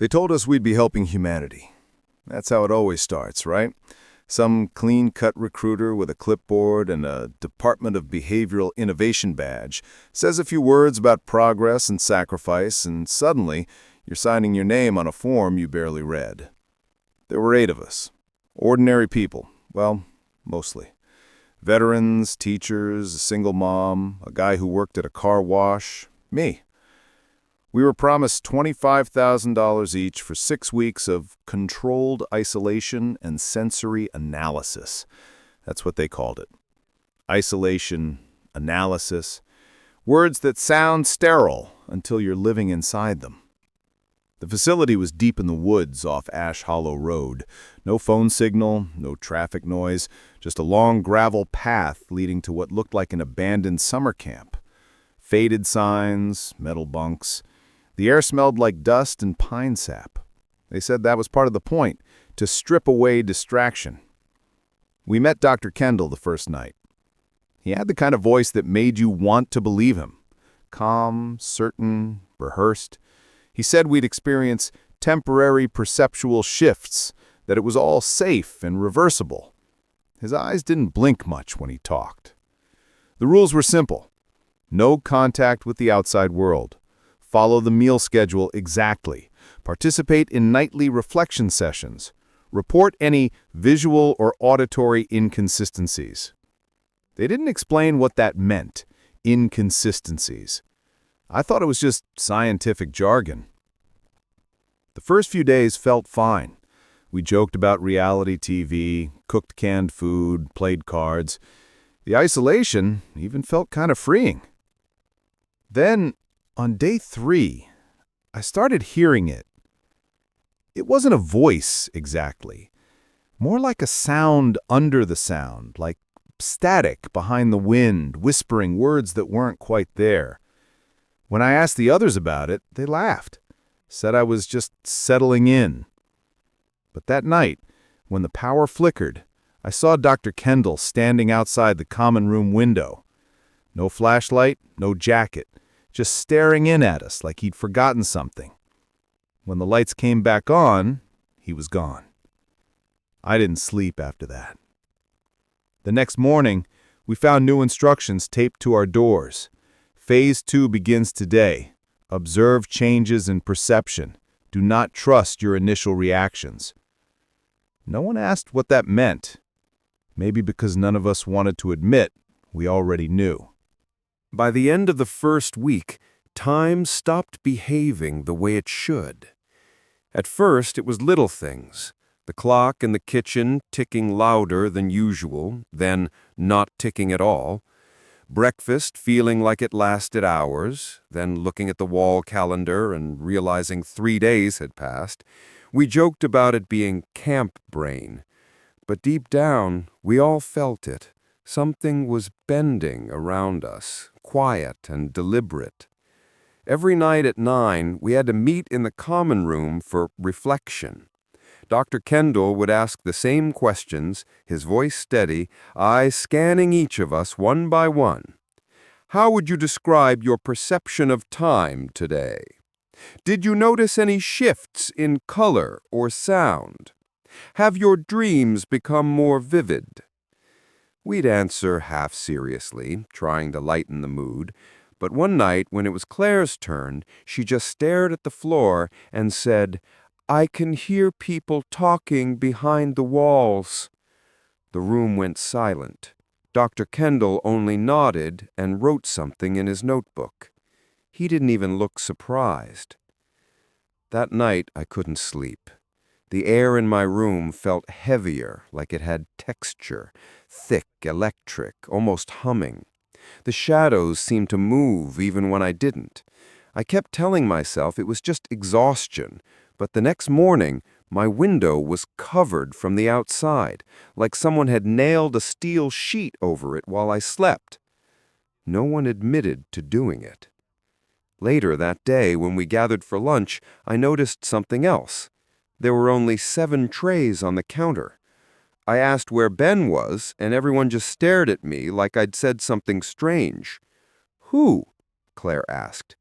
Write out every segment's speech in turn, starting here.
They told us we'd be helping humanity. That's how it always starts, right? Some clean-cut recruiter with a clipboard and a Department of Behavioral Innovation badge says a few words about progress and sacrifice, and suddenly you're signing your name on a form you barely read. There were 8 of us. Ordinary people. Well, mostly. Veterans, teachers, a single mom, a guy who worked at a car wash, me. We were promised $25,000 each for 6 weeks of controlled isolation and sensory analysis. That's what they called it. Isolation, analysis, words that sound sterile until you're living inside them. The facility was deep in the woods off Ash Hollow Road. No phone signal, no traffic noise, just a long gravel path leading to what looked like an abandoned summer camp. Faded signs, metal bunks. The air smelled like dust and pine sap. They said that was part of the point, to strip away distraction. We met Dr. Kendall the first night. He had the kind of voice that made you want to believe him. Calm, certain, rehearsed. He said we'd experience temporary perceptual shifts, that it was all safe and reversible. His eyes didn't blink much when he talked. The rules were simple. No contact with the outside world. Follow the meal schedule exactly. Participate in nightly reflection sessions. Report any visual or auditory inconsistencies. They didn't explain what that meant, inconsistencies. I thought it was just scientific jargon. The first few days felt fine. We joked about reality TV, cooked canned food, played cards. The isolation even felt kind of freeing. Then, on day 3, I started hearing it. It wasn't a voice, exactly. More like a sound under the sound, like static behind the wind, whispering words that weren't quite there. When I asked the others about it, they laughed, said I was just settling in. But that night, when the power flickered, I saw Dr. Kendall standing outside the common room window. No flashlight, no jacket, just staring in at us like he'd forgotten something. When the lights came back on, he was gone. I didn't sleep after that. The next morning, we found new instructions taped to our doors. Phase 2 begins today. Observe changes in perception. Do not trust your initial reactions. No one asked what that meant. Maybe because none of us wanted to admit we already knew. By the end of the first week, time stopped behaving the way it should. At first, it was little things. The clock in the kitchen ticking louder than usual, then not ticking at all. Breakfast feeling like it lasted hours, then looking at the wall calendar and realizing 3 days had passed. We joked about it being camp brain. But deep down, we all felt it. Something was bending around us, quiet and deliberate. Every night at 9, we had to meet in the common room for reflection. Dr. Kendall would ask the same questions, his voice steady, eyes scanning each of us one by one. How would you describe your perception of time today? Did you notice any shifts in color or sound? Have your dreams become more vivid? We'd answer half seriously, trying to lighten the mood. But one night, when it was Claire's turn, she just stared at the floor and said, "I can hear people talking behind the walls." The room went silent. Dr. Kendall only nodded and wrote something in his notebook. He didn't even look surprised. That night, I couldn't sleep. The air in my room felt heavier, like it had texture, thick, electric, almost humming. The shadows seemed to move even when I didn't. I kept telling myself it was just exhaustion, but the next morning, my window was covered from the outside, like someone had nailed a steel sheet over it while I slept. No one admitted to doing it. Later that day, when we gathered for lunch, I noticed something else. There were only 7 trays on the counter. I asked where Ben was, and everyone just stared at me like I'd said something strange. "Who?" Claire asked.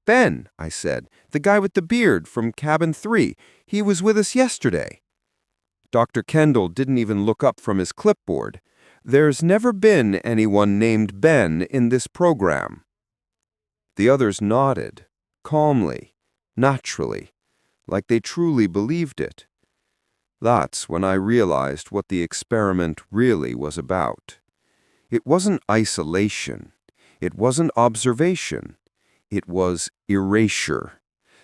Ben, I said, the guy with the beard from cabin 3. He was with us yesterday. Dr. Kendall didn't even look up from his clipboard. There's never been anyone named Ben in this program. The others nodded, calmly, naturally, like they truly believed it. That's when I realized what the experiment really was about. It wasn't isolation. It wasn't observation. It was erasure.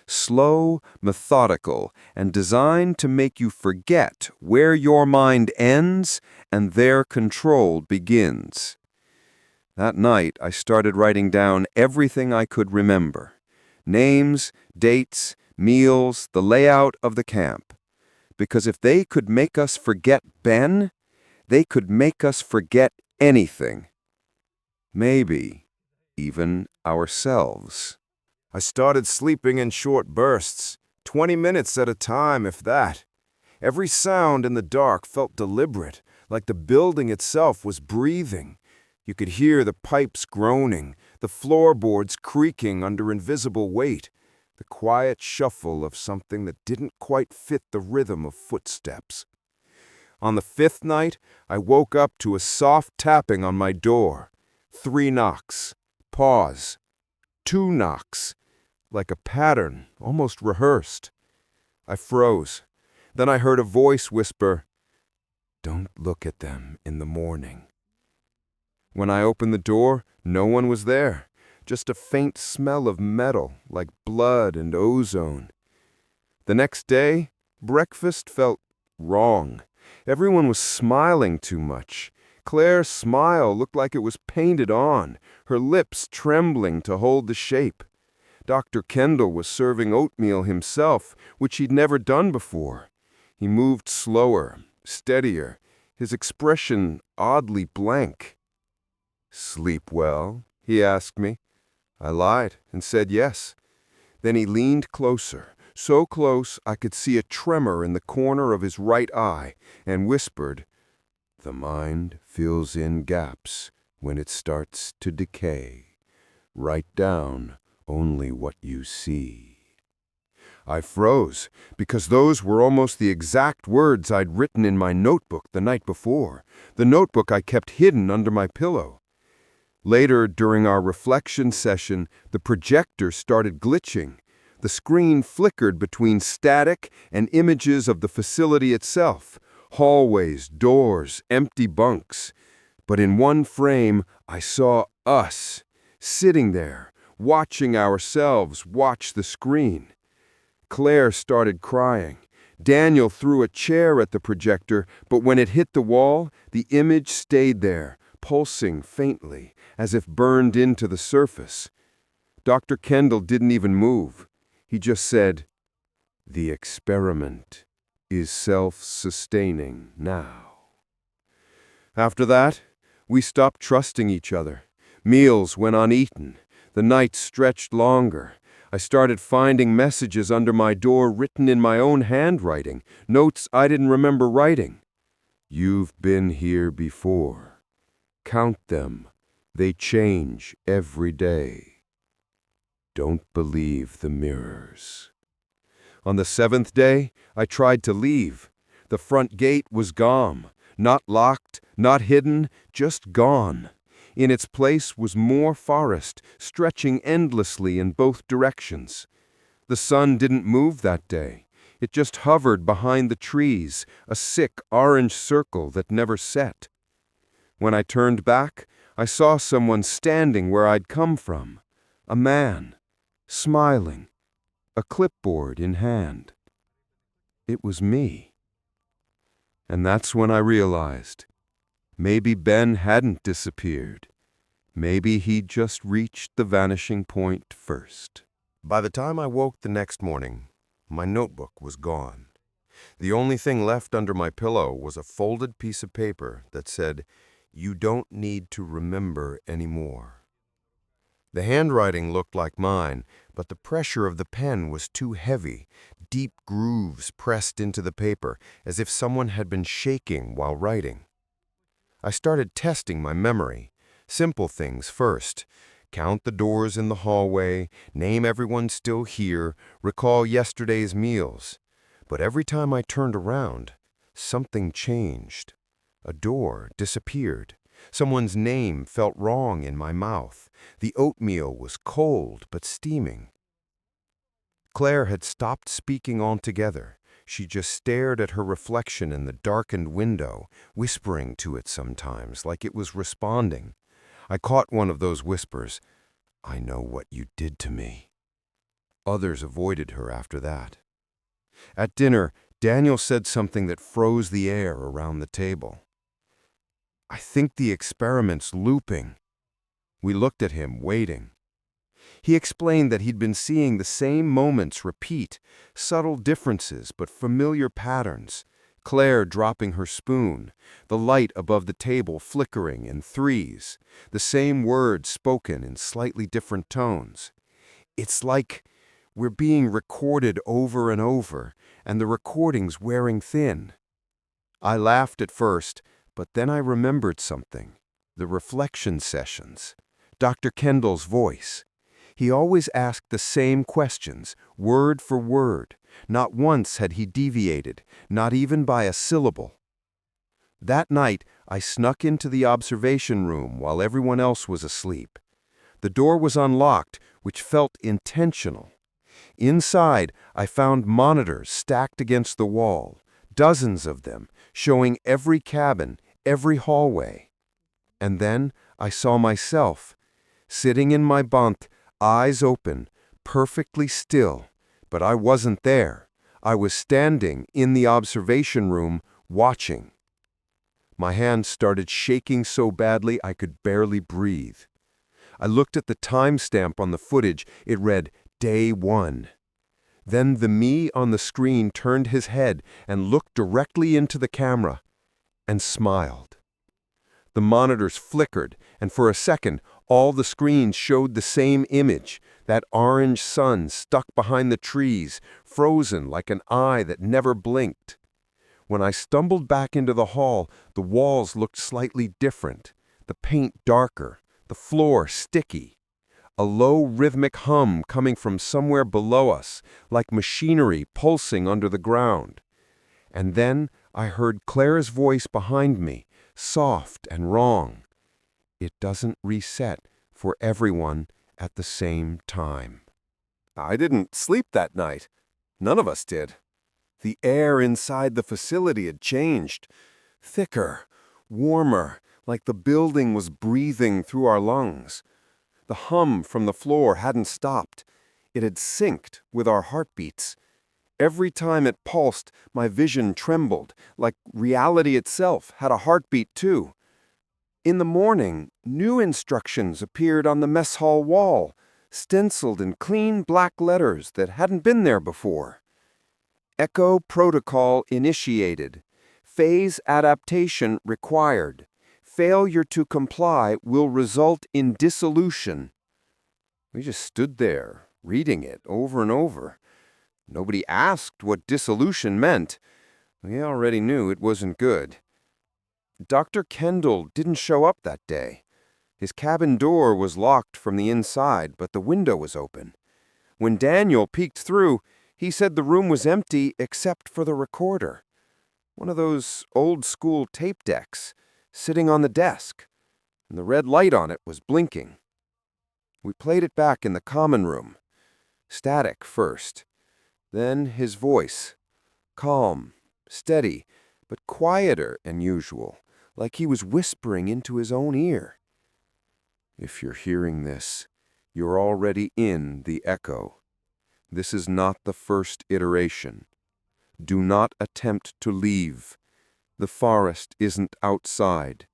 Slow, methodical, and designed to make you forget where your mind ends and their control begins. That night, I started writing down everything I could remember. Names, dates, meals, the layout of the camp. Because if they could make us forget Ben, they could make us forget anything. Maybe even ourselves. I started sleeping in short bursts, 20 minutes at a time, if that. Every sound in the dark felt deliberate, like the building itself was breathing. You could hear the pipes groaning, the floorboards creaking under invisible weight, the quiet shuffle of something that didn't quite fit the rhythm of footsteps. On the 5th night, I woke up to a soft tapping on my door. 3 knocks. Pause. 2 knocks. Like a pattern, almost rehearsed. I froze. Then I heard a voice whisper, "Don't look at them in the morning." When I opened the door, no one was there. Just a faint smell of metal, like blood and ozone. The next day, breakfast felt wrong. Everyone was smiling too much. Claire's smile looked like it was painted on, her lips trembling to hold the shape. Dr. Kendall was serving oatmeal himself, which he'd never done before. He moved slower, steadier, his expression oddly blank. "Sleep well?" he asked me. I lied and said yes. Then he leaned closer, so close I could see a tremor in the corner of his right eye, and whispered, "The mind fills in gaps when it starts to decay. Write down only what you see." I froze, because those were almost the exact words I'd written in my notebook the night before, the notebook I kept hidden under my pillow. Later, during our reflection session, the projector started glitching. The screen flickered between static and images of the facility itself, hallways, doors, empty bunks. But in one frame, I saw us, sitting there, watching ourselves watch the screen. Claire started crying. Daniel threw a chair at the projector, but when it hit the wall, the image stayed there, pulsing faintly, as if burned into the surface. Dr. Kendall didn't even move. He just said, "The experiment is self-sustaining now." After that, we stopped trusting each other. Meals went uneaten. The nights stretched longer. I started finding messages under my door written in my own handwriting, notes I didn't remember writing. "You've been here before. Count them. They change every day. Don't believe the mirrors." On the 7th day, I tried to leave. The front gate was gone. Not locked, not hidden, just gone. In its place was more forest, stretching endlessly in both directions. The sun didn't move that day. It just hovered behind the trees, a sick orange circle that never set. When I turned back, I saw someone standing where I'd come from. A man, smiling, a clipboard in hand. It was me. And that's when I realized, maybe Ben hadn't disappeared. Maybe he'd just reached the vanishing point first. By the time I woke the next morning, my notebook was gone. The only thing left under my pillow was a folded piece of paper that said, "You don't need to remember anymore." The handwriting looked like mine, but the pressure of the pen was too heavy, deep grooves pressed into the paper, as if someone had been shaking while writing. I started testing my memory. Simple things first. count the doors in the hallway, name everyone still here, recall yesterday's meals. But every time I turned around, something changed. A door disappeared. Someone's name felt wrong in my mouth. The oatmeal was cold but steaming. Claire had stopped speaking altogether. She just stared at her reflection in the darkened window, whispering to it sometimes, like it was responding. I caught one of those whispers. "I know what you did to me." Others avoided her after that. At dinner, Daniel said something that froze the air around the table. "I think the experiment's looping." We looked at him, waiting. He explained that he'd been seeing the same moments repeat, subtle differences but familiar patterns. Claire dropping her spoon, the light above the table flickering in threes, the same words spoken in slightly different tones. It's like we're being recorded over and over, and the recording's wearing thin. I laughed at first, but then I remembered something. The reflection sessions. Dr. Kendall's voice. He always asked the same questions, word for word. Not once had he deviated, not even by a syllable. That night, I snuck into the observation room while everyone else was asleep. The door was unlocked, which felt intentional. Inside, I found monitors stacked against the wall, dozens of them, showing every cabin, every hallway. And then I saw myself, sitting in my bunk, eyes open, perfectly still, but I wasn't there. I was standing in the observation room, watching. My hands started shaking so badly I could barely breathe. I looked at the timestamp on the footage. It read, Day 1. Then the me on the screen turned his head and looked directly into the camera and smiled. The monitors flickered, and for a second, all the screens showed the same image, that orange sun stuck behind the trees, frozen like an eye that never blinked. When I stumbled back into the hall, the walls looked slightly different, the paint darker, the floor sticky. A low rhythmic hum coming from somewhere below us, like machinery pulsing under the ground. And then I heard Claire's voice behind me, soft and wrong. It doesn't reset for everyone at the same time. I didn't sleep that night. None of us did. The air inside the facility had changed. Thicker, warmer, like the building was breathing through our lungs. The hum from the floor hadn't stopped. It had synced with our heartbeats. Every time it pulsed, my vision trembled, like reality itself had a heartbeat too. In the morning, new instructions appeared on the mess hall wall, stenciled in clean black letters that hadn't been there before. Echo protocol initiated. Phase adaptation required. Failure to comply will result in dissolution. We just stood there, reading it over and over. Nobody asked what dissolution meant. We already knew it wasn't good. Dr. Kendall didn't show up that day. His cabin door was locked from the inside, but the window was open. When Daniel peeked through, he said the room was empty except for the recorder. One of those old-school tape decks, sitting on the desk, and the red light on it was blinking. We played it back in the common room. Static first. Then his voice. Calm, steady, but quieter than usual, like he was whispering into his own ear. If you're hearing this, you're already in the echo. This is not the first iteration. Do not attempt to leave. The forest isn't outside.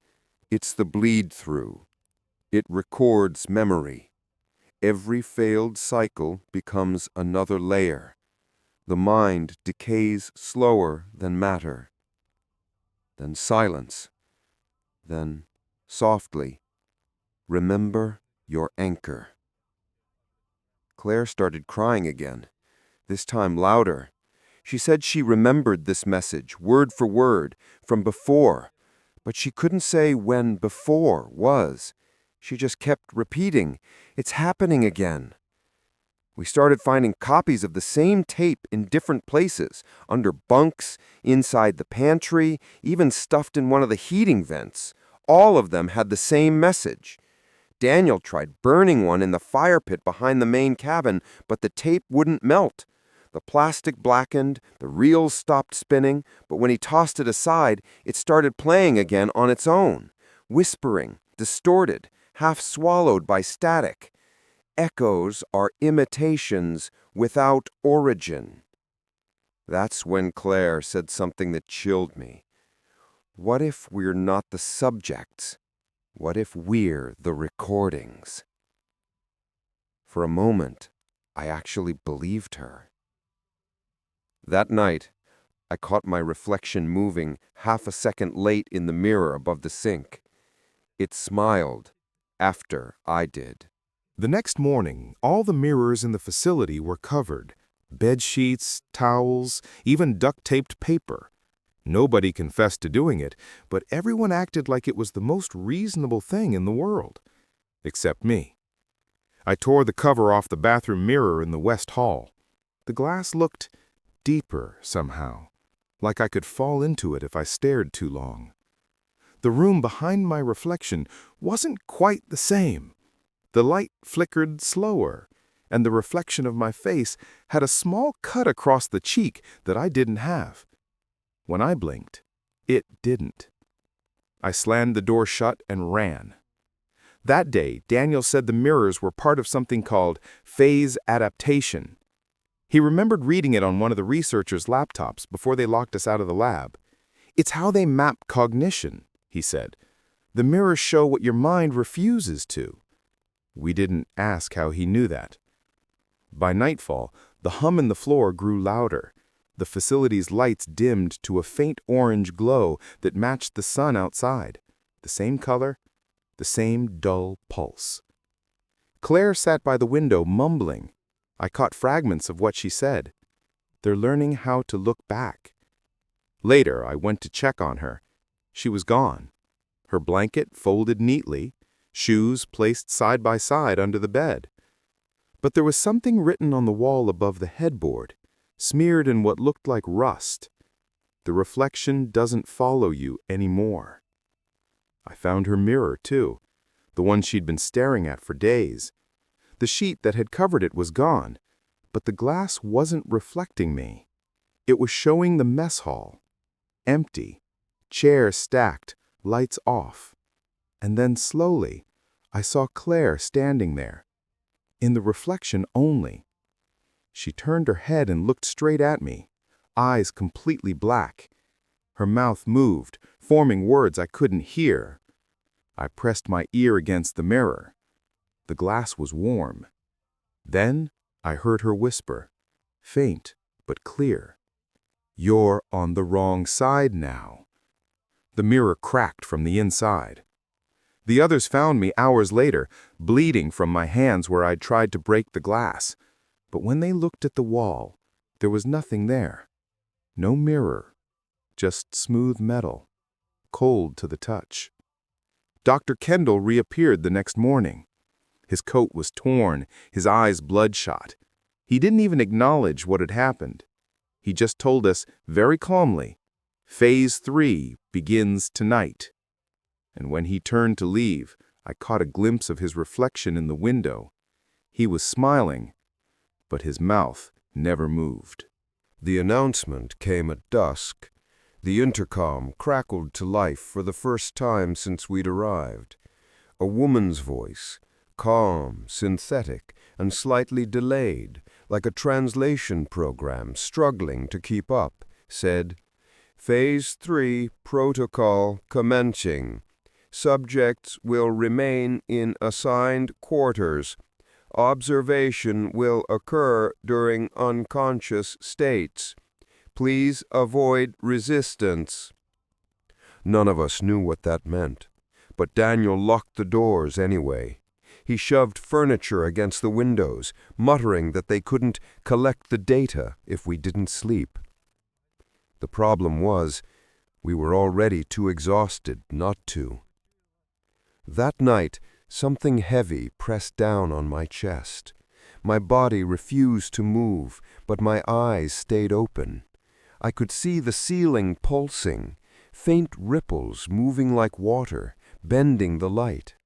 It's the bleed-through. It records memory. Every failed cycle becomes another layer. The mind decays slower than matter. Then silence. Then, softly, remember your anchor. Claire started crying again, this time louder. She said she remembered this message, word for word, from before, but she couldn't say when before was. She just kept repeating, "It's happening again." We started finding copies of the same tape in different places, under bunks, inside the pantry, even stuffed in one of the heating vents. All of them had the same message. Daniel tried burning one in the fire pit behind the main cabin, but the tape wouldn't melt. The plastic blackened, the reels stopped spinning, but when he tossed it aside, it started playing again on its own, whispering, distorted, half swallowed by static. Echoes are imitations without origin. That's when Claire said something that chilled me. What if we're not the subjects? What if we're the recordings? For a moment, I actually believed her. That night, I caught my reflection moving half a second late in the mirror above the sink. It smiled after I did. The next morning, all the mirrors in the facility were covered. Bed sheets, towels, even duct-taped paper. Nobody confessed to doing it, but everyone acted like it was the most reasonable thing in the world. Except me. I tore the cover off the bathroom mirror in the West Hall. The glass looked deeper somehow, like I could fall into it if I stared too long. The room behind my reflection wasn't quite the same. The light flickered slower, and the reflection of my face had a small cut across the cheek that I didn't have. When I blinked, it didn't. I slammed the door shut and ran. That day, Daniel said the mirrors were part of something called phase adaptation. He remembered reading it on one of the researchers' laptops before they locked us out of the lab. It's how they map cognition, he said. The mirrors show what your mind refuses to. We didn't ask how he knew that. By nightfall, the hum in the floor grew louder. The facility's lights dimmed to a faint orange glow that matched the sun outside. The same color, the same dull pulse. Claire sat by the window mumbling. I caught fragments of what she said. They're learning how to look back. Later, I went to check on her. She was gone. Her blanket folded neatly, shoes placed side by side under the bed. But there was something written on the wall above the headboard, smeared in what looked like rust. The reflection doesn't follow you anymore. I found her mirror, too, the one she'd been staring at for days. The sheet that had covered it was gone, but the glass wasn't reflecting me. It was showing the mess hall. Empty, chairs stacked, lights off. And then slowly, I saw Claire standing there, in the reflection only. She turned her head and looked straight at me, eyes completely black. Her mouth moved, forming words I couldn't hear. I pressed my ear against the mirror. The glass was warm. Then I heard her whisper, faint but clear. "You're on the wrong side now." The mirror cracked from the inside. The others found me hours later, bleeding from my hands where I'd tried to break the glass. But when they looked at the wall, there was nothing there. No mirror, just smooth metal, cold to the touch. Dr. Kendall reappeared the next morning. His coat was torn, his eyes bloodshot. He didn't even acknowledge what had happened. He just told us very calmly, "Phase 3 begins tonight." And when he turned to leave, I caught a glimpse of his reflection in the window. He was smiling, but his mouth never moved. The announcement came at dusk. The intercom crackled to life for the first time since we'd arrived. A woman's voice, calm, synthetic, and slightly delayed, like a translation program struggling to keep up, said, "Phase 3 protocol commencing. Subjects will remain in assigned quarters. Observation will occur during unconscious states. Please avoid resistance." None of us knew what that meant, but Daniel locked the doors anyway. He shoved furniture against the windows, muttering that they couldn't collect the data if we didn't sleep. The problem was, we were already too exhausted not to. That night, Something heavy pressed down on my chest. My body refused to move, but my eyes stayed open. I could see the ceiling pulsing, faint ripples moving like water, bending the light.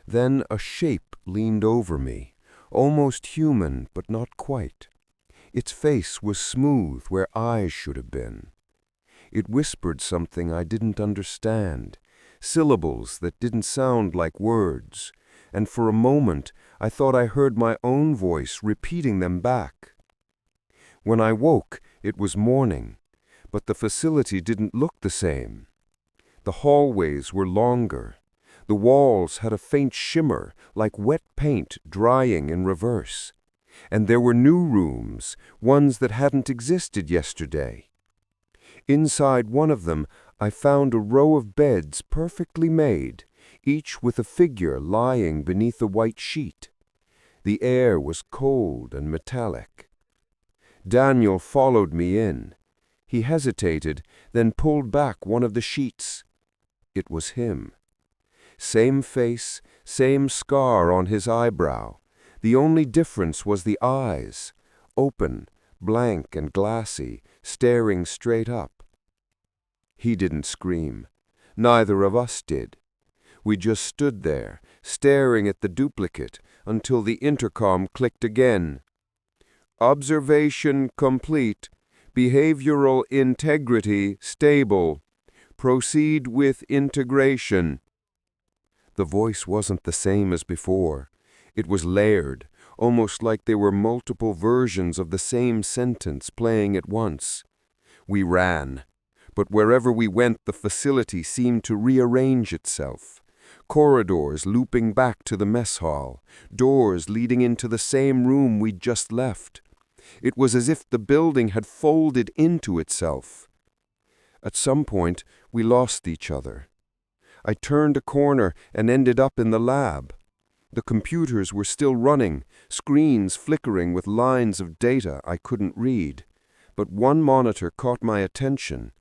Then a shape leaned over me, almost human but not quite. Its face was smooth where eyes should have been. It whispered something I didn't understand, syllables that didn't sound like words, and for a moment I thought I heard my own voice repeating them back. When I woke, it was morning, but the facility didn't look the same. The hallways were longer. The walls had a faint shimmer, like wet paint drying in reverse. And there were new rooms, ones that hadn't existed yesterday. Inside one of them, I found a row of beds perfectly made, each with a figure lying beneath a white sheet. The air was cold and metallic. Daniel followed me in. He hesitated, then pulled back one of the sheets. It was him. Same face, same scar on his eyebrow. The only difference was the eyes, open, blank and glassy, staring straight up. He didn't scream. Neither of us did. We just stood there, staring at the duplicate, until the intercom clicked again. Observation complete. Behavioral integrity stable. Proceed with integration. The voice wasn't the same as before. It was layered, almost like there were multiple versions of the same sentence playing at once. We ran. But wherever we went, the facility seemed to rearrange itself. Corridors looping back to the mess hall, doors leading into the same room we'd just left. It was as if the building had folded into itself. At some point, we lost each other. I turned a corner and ended up in the lab. The computers were still running, screens flickering with lines of data I couldn't read. But one monitor caught my attention.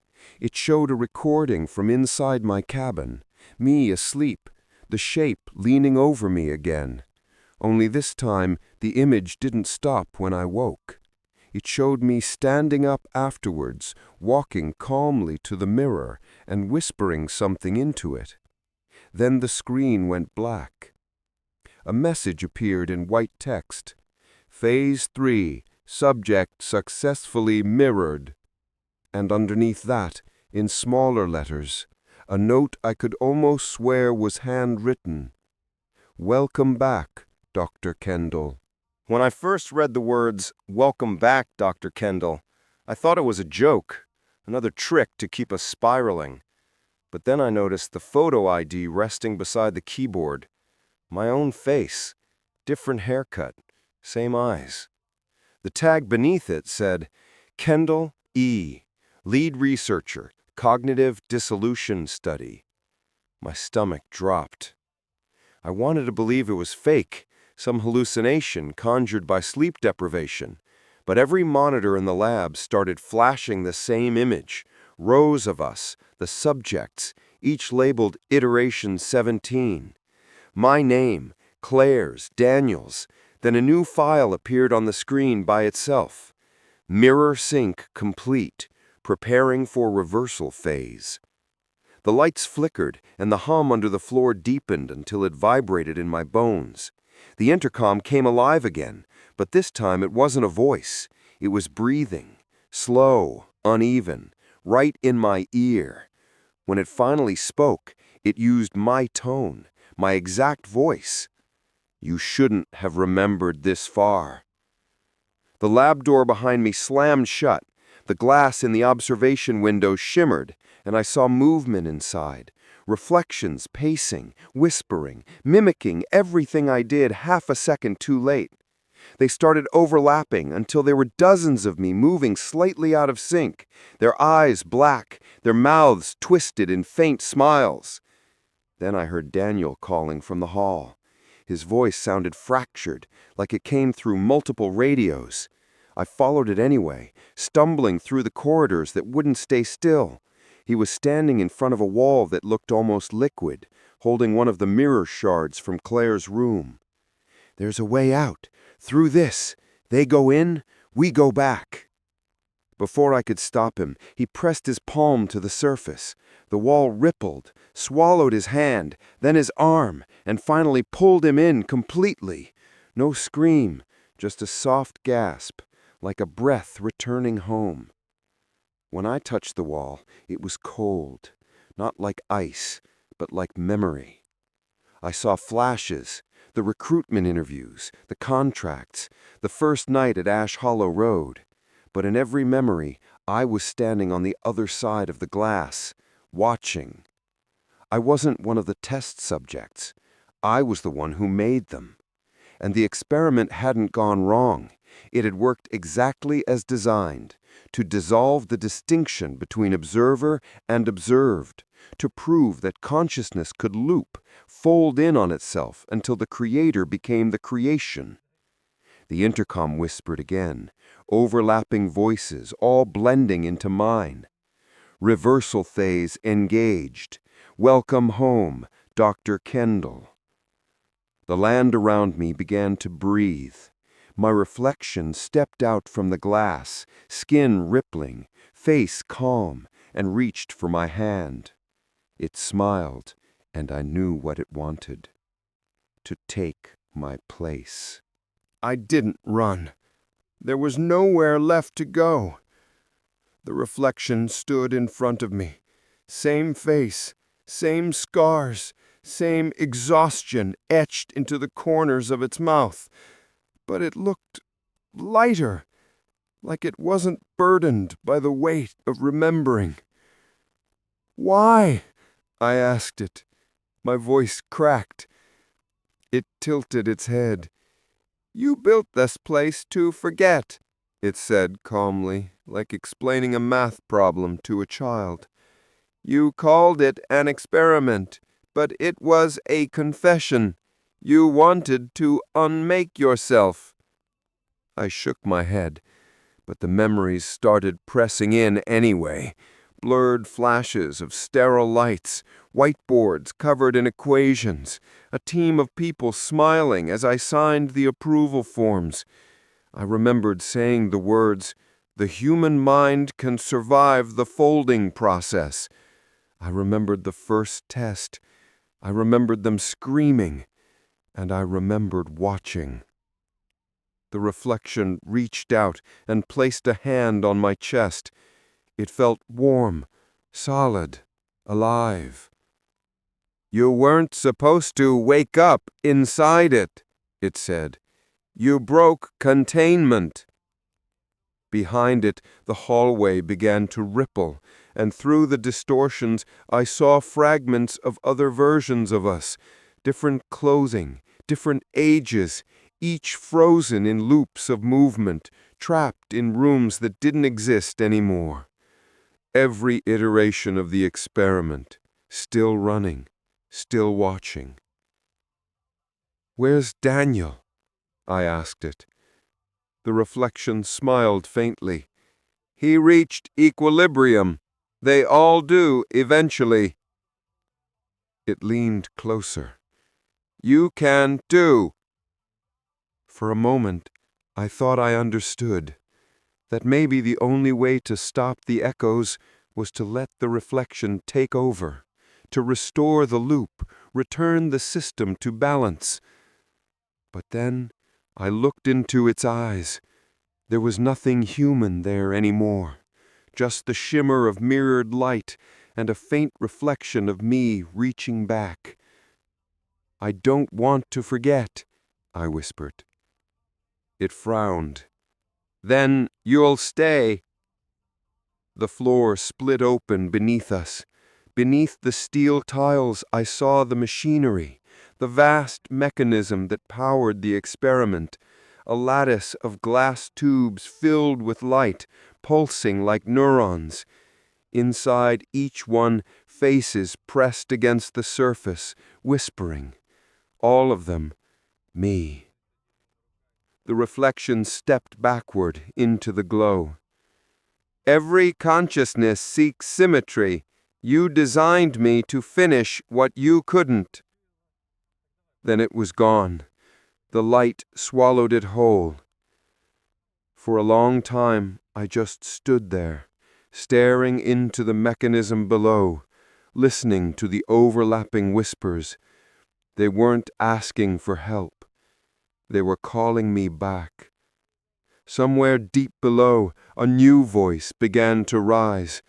It showed a recording from inside my cabin, me asleep, the shape leaning over me again. Only this time, the image didn't stop when I woke. It showed me standing up afterwards, walking calmly to the mirror and whispering something into it. Then the screen went black. A message appeared in white text. Phase 3, subject successfully mirrored. And underneath that, in smaller letters, a note I could almost swear was handwritten. Welcome back, Dr. Kendall. When I first read the words, Welcome back, Dr. Kendall, I thought it was a joke, another trick to keep us spiraling. But then I noticed the photo ID resting beside the keyboard. My own face, different haircut, same eyes. The tag beneath it said, Kendall E., lead researcher, cognitive dissolution study. My stomach dropped. I wanted to believe it was fake, some hallucination conjured by sleep deprivation, but every monitor in the lab started flashing the same image, rows of us, the subjects, each labeled Iteration 17. My name, Claire's, Daniel's, then a new file appeared on the screen by itself. Mirror sync complete, preparing for reversal phase. The lights flickered, and the hum under the floor deepened until it vibrated in my bones. The intercom came alive again, but this time it wasn't a voice. It was breathing, slow, uneven, right in my ear. When it finally spoke, it used my tone, my exact voice. You shouldn't have remembered this far. The lab door behind me slammed shut. The glass in the observation window shimmered, and I saw movement inside. Reflections pacing, whispering, mimicking everything I did half a second too late. They started overlapping until there were dozens of me moving slightly out of sync, their eyes black, their mouths twisted in faint smiles. Then I heard Daniel calling from the hall. His voice sounded fractured, like it came through multiple radios. I followed it anyway, stumbling through the corridors that wouldn't stay still. He was standing in front of a wall that looked almost liquid, holding one of the mirror shards from Claire's room. "There's a way out. Through this. They go in, we go back." Before I could stop him, he pressed his palm to the surface. The wall rippled, swallowed his hand, then his arm, and finally pulled him in completely. No scream, just a soft gasp, like a breath returning home. When I touched the wall, it was cold, not like ice, but like memory. I saw flashes, the recruitment interviews, the contracts, the first night at Ash Hollow Road. But in every memory, I was standing on the other side of the glass, watching. I wasn't one of the test subjects. I was the one who made them. And the experiment hadn't gone wrong. It had worked exactly as designed, to dissolve the distinction between observer and observed, to prove that consciousness could loop, fold in on itself until the creator became the creation. The intercom whispered again, overlapping voices, all blending into mine. Reversal phase engaged. Welcome home, Dr. Kendall. The land around me began to breathe. My reflection stepped out from the glass, skin rippling, face calm, and reached for my hand. It smiled, and I knew what it wanted. To take my place. I didn't run. There was nowhere left to go. The reflection stood in front of me. Same face, same scars, same exhaustion etched into the corners of its mouth. But it looked lighter, like it wasn't burdened by the weight of remembering. "Why?" I asked it. My voice cracked. It tilted its head. "You built this place to forget," it said calmly, like explaining a math problem to a child. "You called it an experiment, but it was a confession. You wanted to unmake yourself." I shook my head, but the memories started pressing in anyway. Blurred flashes of sterile lights, whiteboards covered in equations, a team of people smiling as I signed the approval forms. I remembered saying the words, "The human mind can survive the folding process." I remembered the first test. I remembered them screaming, and I remembered watching. The reflection reached out and placed a hand on my chest. It felt warm, solid, alive. "You weren't supposed to wake up inside it," it said. "You broke containment." Behind it, the hallway began to ripple, and through the distortions I saw fragments of other versions of us, different clothing, different ages, each frozen in loops of movement, trapped in rooms that didn't exist anymore. Every iteration of the experiment, still running, still watching. "Where's Daniel?" I asked it. The reflection smiled faintly. "He reached equilibrium. They all do eventually." It leaned closer. "You can too." For a moment, I thought I understood. That maybe the only way to stop the echoes was to let the reflection take over, to restore the loop, return the system to balance. But then I looked into its eyes. There was nothing human there anymore, just the shimmer of mirrored light and a faint reflection of me reaching back. "I don't want to forget," I whispered. It frowned. "Then you'll stay." The floor split open beneath us. Beneath the steel tiles I saw the machinery, the vast mechanism that powered the experiment, a lattice of glass tubes filled with light, pulsing like neurons. Inside each one, faces pressed against the surface, whispering. All of them, me. The reflection stepped backward into the glow. "Every consciousness seeks symmetry. You designed me to finish what you couldn't." Then it was gone. The light swallowed it whole. For a long time, I just stood there, staring into the mechanism below, listening to the overlapping whispers. They weren't asking for help. They were calling me back. Somewhere deep below, a new voice began to rise.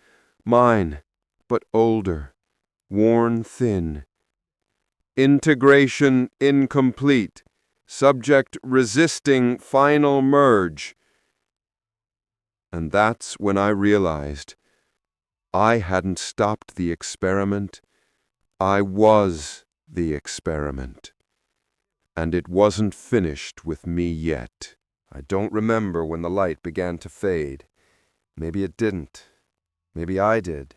Mine, but older, worn thin. "Integration incomplete. Subject resisting final merge." And that's when I realized I hadn't stopped the experiment. I was the experiment. And it wasn't finished with me yet. I don't remember when the light began to fade. Maybe it didn't. Maybe I did.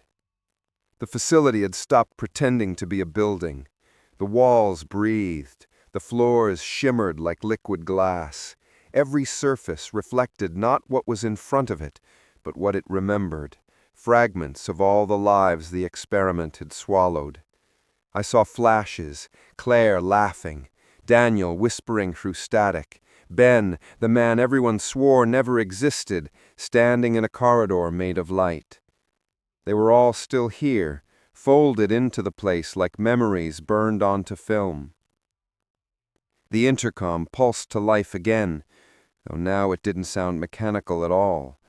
The facility had stopped pretending to be a building. The walls breathed. The floors shimmered like liquid glass. Every surface reflected not what was in front of it, but what it remembered, fragments of all the lives the experiment had swallowed. I saw flashes, Claire laughing, Daniel whispering through static, Ben, the man everyone swore never existed, standing in a corridor made of light. They were all still here, folded into the place like memories burned onto film. The intercom pulsed to life again, though now it didn't sound mechanical at all.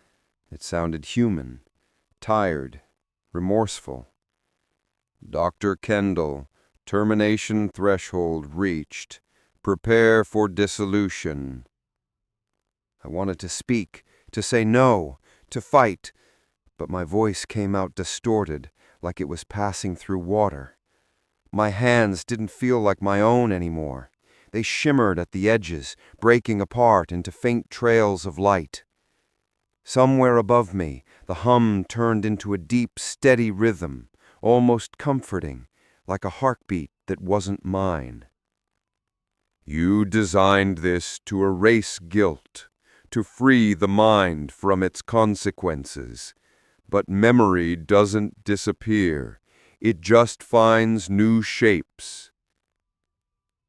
It sounded human, tired, remorseful. "Dr. Kendall, termination threshold reached. Prepare for dissolution." I wanted to speak, to say no, to fight, but my voice came out distorted, like it was passing through water. My hands didn't feel like my own anymore. They shimmered at the edges, breaking apart into faint trails of light. Somewhere above me, the hum turned into a deep, steady rhythm, almost comforting, like a heartbeat that wasn't mine. "You designed this to erase guilt, to free the mind from its consequences. But memory doesn't disappear. It just finds new shapes."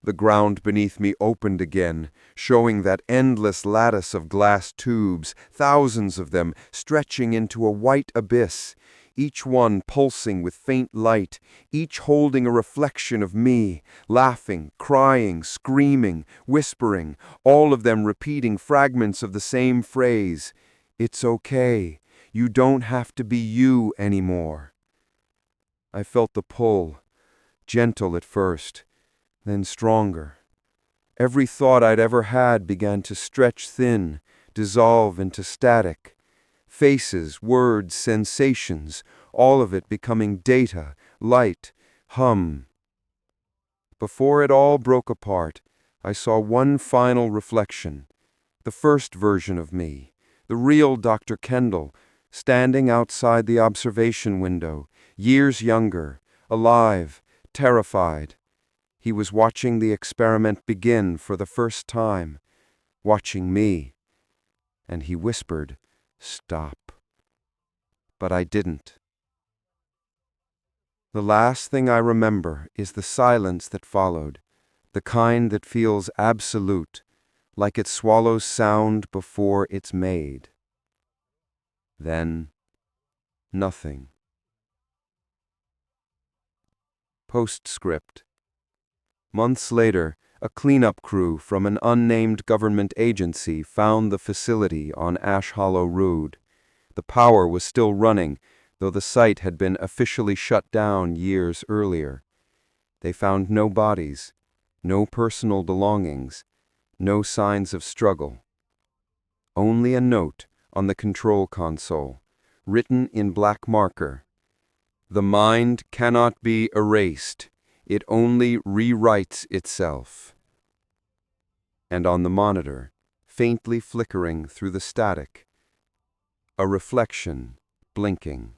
The ground beneath me opened again, showing that endless lattice of glass tubes, thousands of them, stretching into a white abyss, each one pulsing with faint light, each holding a reflection of me, laughing, crying, screaming, whispering, all of them repeating fragments of the same phrase, "It's okay. You don't have to be you anymore." I felt the pull, gentle at first, then stronger. Every thought I'd ever had began to stretch thin, dissolve into static. Faces, words, sensations, all of it becoming data, light, hum. Before it all broke apart, I saw one final reflection, the first version of me, the real Dr. Kendall, standing outside the observation window, years younger, alive, terrified. He was watching the experiment begin for the first time, watching me, and he whispered, "Stop." But I didn't. The last thing I remember is the silence that followed, the kind that feels absolute, like it swallows sound before it's made. Then, nothing. Postscript. Months later, a cleanup crew from an unnamed government agency found the facility on Ash Hollow Road. The power was still running, though the site had been officially shut down years earlier. They found no bodies, no personal belongings, no signs of struggle. Only a note on the control console, written in black marker. "The mind cannot be erased. It only rewrites itself." And on the monitor, faintly flickering through the static, a reflection blinking.